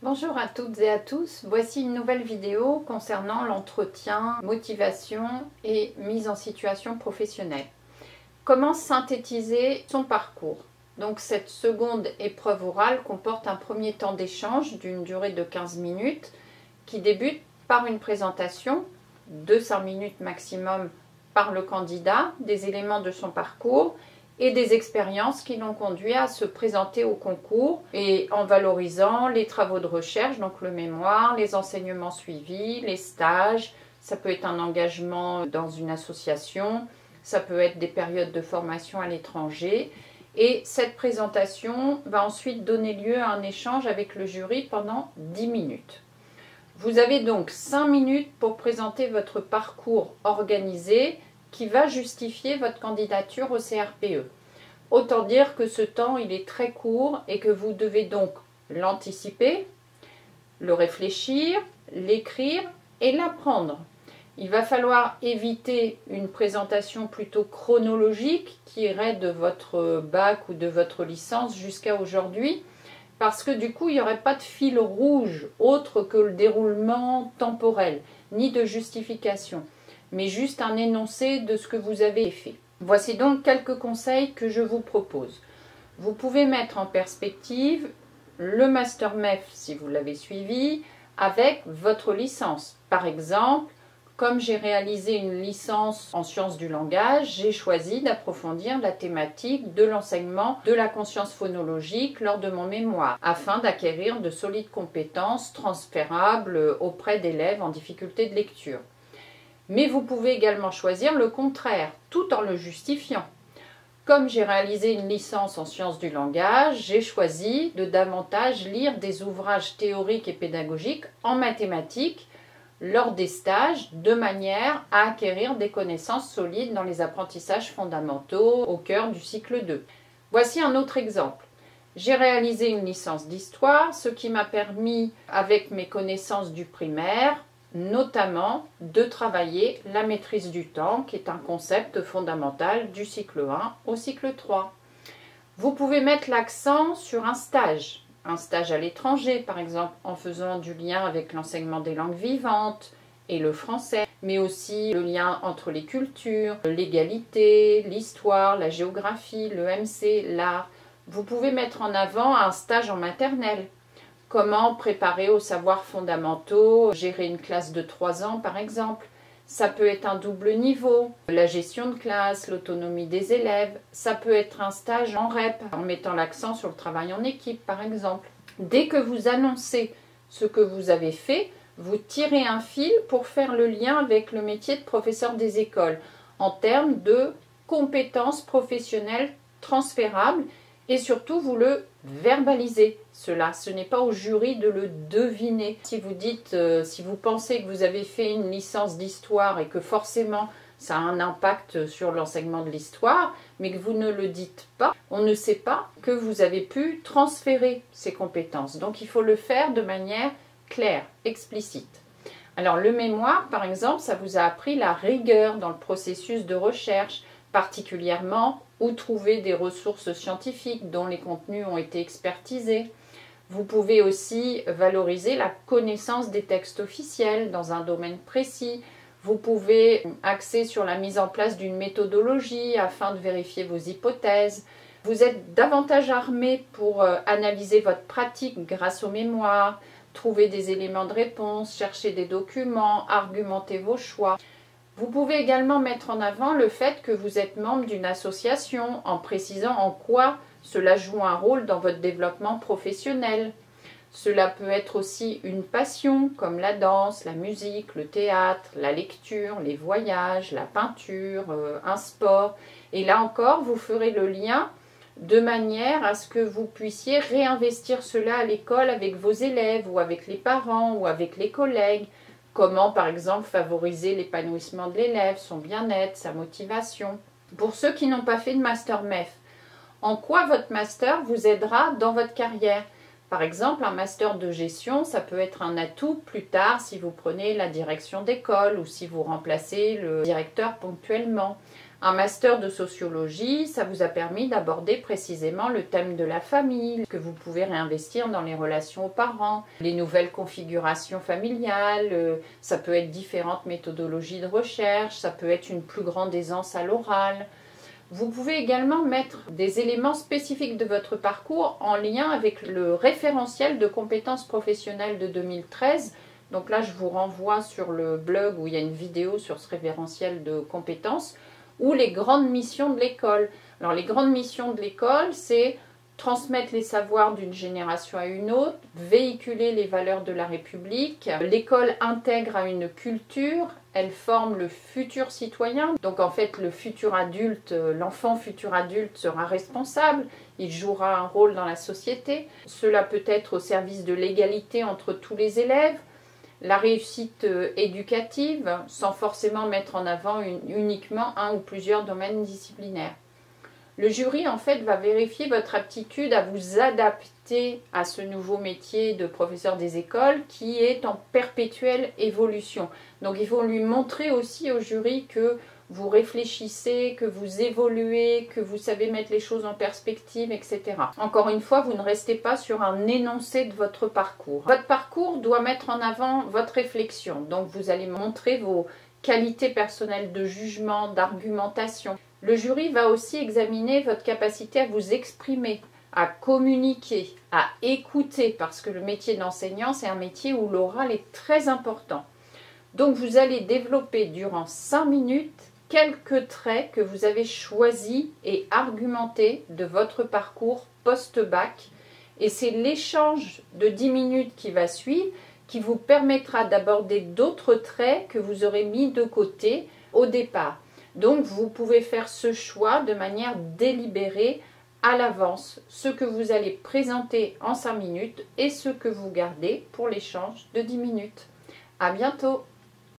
Bonjour à toutes et à tous, voici une nouvelle vidéo concernant l'entretien, motivation et mise en situation professionnelle. Comment synthétiser son parcours? Donc cette seconde épreuve orale comporte un premier temps d'échange d'une durée de 15 minutes qui débute par une présentation de 5 minutes maximum par le candidat, des éléments de son parcours et des expériences qui l'ont conduit à se présenter au concours et en valorisant les travaux de recherche, donc le mémoire, les enseignements suivis, les stages, ça peut être un engagement dans une association, ça peut être des périodes de formation à l'étranger. Et cette présentation va ensuite donner lieu à un échange avec le jury pendant 10 minutes. Vous avez donc 5 minutes pour présenter votre parcours organisé qui va justifier votre candidature au CRPE. Autant dire que ce temps, il est très court et que vous devez donc l'anticiper, le réfléchir, l'écrire et l'apprendre. Il va falloir éviter une présentation plutôt chronologique qui irait de votre bac ou de votre licence jusqu'à aujourd'hui, parce que du coup, il n'y aurait pas de fil rouge autre que le déroulement temporel, ni de justification, mais juste un énoncé de ce que vous avez fait. Voici donc quelques conseils que je vous propose. Vous pouvez mettre en perspective le Master MEF, si vous l'avez suivi, avec votre licence. Par exemple, comme j'ai réalisé une licence en sciences du langage, j'ai choisi d'approfondir la thématique de l'enseignement de la conscience phonologique lors de mon mémoire, afin d'acquérir de solides compétences transférables auprès d'élèves en difficulté de lecture. Mais vous pouvez également choisir le contraire, tout en le justifiant. Comme j'ai réalisé une licence en sciences du langage, j'ai choisi de davantage lire des ouvrages théoriques et pédagogiques en mathématiques lors des stages, de manière à acquérir des connaissances solides dans les apprentissages fondamentaux au cœur du cycle 2. Voici un autre exemple. J'ai réalisé une licence d'histoire, ce qui m'a permis, avec mes connaissances du primaire, notamment de travailler la maîtrise du temps, qui est un concept fondamental du cycle 1 au cycle 3. Vous pouvez mettre l'accent sur un stage à l'étranger, par exemple, en faisant du lien avec l'enseignement des langues vivantes et le français, mais aussi le lien entre les cultures, l'égalité, l'histoire, la géographie, le MC, l'art. Vous pouvez mettre en avant un stage en maternelle. Comment préparer aux savoirs fondamentaux, gérer une classe de 3 ans par exemple. Ça peut être un double niveau, la gestion de classe, l'autonomie des élèves. Ça peut être un stage en REP, en mettant l'accent sur le travail en équipe par exemple. Dès que vous annoncez ce que vous avez fait, vous tirez un fil pour faire le lien avec le métier de professeur des écoles en termes de compétences professionnelles transférables. Et surtout, vous le verbalisez, cela. Ce n'est pas au jury de le deviner. Si vous dites, si vous pensez que vous avez fait une licence d'histoire et que forcément ça a un impact sur l'enseignement de l'histoire, mais que vous ne le dites pas, on ne sait pas que vous avez pu transférer ces compétences. Donc il faut le faire de manière claire, explicite. Alors le mémoire, par exemple, ça vous a appris la rigueur dans le processus de recherche, particulièrement où trouver des ressources scientifiques dont les contenus ont été expertisés. Vous pouvez aussi valoriser la connaissance des textes officiels dans un domaine précis. Vous pouvez axer sur la mise en place d'une méthodologie afin de vérifier vos hypothèses. Vous êtes davantage armé pour analyser votre pratique grâce au mémoire, trouver des éléments de réponse, chercher des documents, argumenter vos choix. Vous pouvez également mettre en avant le fait que vous êtes membre d'une association en précisant en quoi cela joue un rôle dans votre développement professionnel. Cela peut être aussi une passion comme la danse, la musique, le théâtre, la lecture, les voyages, la peinture, un sport. Et là encore, vous ferez le lien de manière à ce que vous puissiez réinvestir cela à l'école avec vos élèves ou avec les parents ou avec les collègues. Comment, par exemple, favoriser l'épanouissement de l'élève, son bien-être, sa motivation. Pour ceux qui n'ont pas fait de Master MEF, en quoi votre Master vous aidera dans votre carrière? Par exemple, un master de gestion, ça peut être un atout plus tard si vous prenez la direction d'école ou si vous remplacez le directeur ponctuellement. Un master de sociologie, ça vous a permis d'aborder précisément le thème de la famille, que vous pouvez réinvestir dans les relations aux parents, les nouvelles configurations familiales, ça peut être différentes méthodologies de recherche, ça peut être une plus grande aisance à l'oral. Vous pouvez également mettre des éléments spécifiques de votre parcours en lien avec le référentiel de compétences professionnelles de 2013. Donc là, je vous renvoie sur le blog où il y a une vidéo sur ce référentiel de compétences, ou les grandes missions de l'école. Alors les grandes missions de l'école, c'est transmettre les savoirs d'une génération à une autre, véhiculer les valeurs de la République. L'école intègre à une culture, elle forme le futur citoyen. Donc en fait, le futur adulte, l'enfant futur adulte sera responsable, il jouera un rôle dans la société. Cela peut être au service de l'égalité entre tous les élèves, la réussite éducative, sans forcément mettre en avant uniquement un ou plusieurs domaines disciplinaires. Le jury, en fait, va vérifier votre aptitude à vous adapter à ce nouveau métier de professeur des écoles qui est en perpétuelle évolution. Donc, il faut lui montrer aussi au jury que vous réfléchissez, que vous évoluez, que vous savez mettre les choses en perspective, etc. Encore une fois, vous ne restez pas sur un énoncé de votre parcours. Votre parcours doit mettre en avant votre réflexion. Donc, vous allez montrer vos qualités personnelles de jugement, d'argumentation. Le jury va aussi examiner votre capacité à vous exprimer, à communiquer, à écouter, parce que le métier d'enseignant, c'est un métier où l'oral est très important. Donc, vous allez développer durant 5 minutes quelques traits que vous avez choisis et argumentés de votre parcours post-bac. Et c'est l'échange de 10 minutes qui va suivre qui vous permettra d'aborder d'autres traits que vous aurez mis de côté au départ. Donc, vous pouvez faire ce choix de manière délibérée à l'avance, ce que vous allez présenter en 5 minutes et ce que vous gardez pour l'échange de 10 minutes. À bientôt!